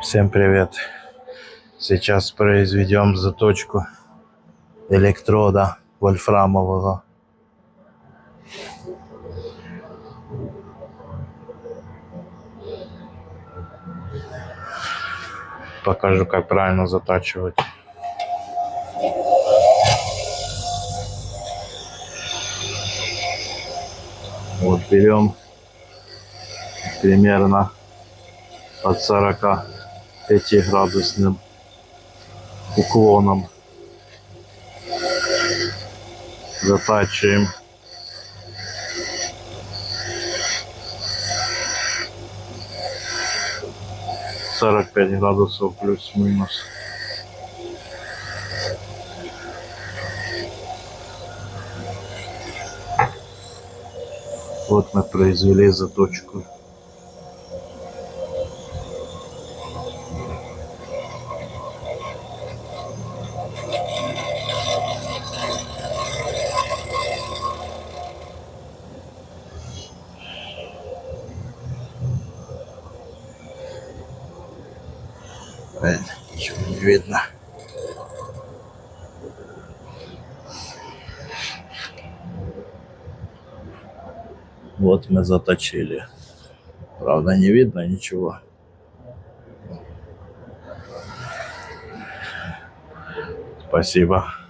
Всем привет! Сейчас произведем заточку электрода вольфрамового. Покажу, как правильно затачивать. Вот берем примерно от 45-градусным уклоном. Затачиваем. — 45 градусов плюс-минус. Вот мы произвели заточку. Ничего не видно. Вот мы заточили. Правда, не видно ничего. Спасибо.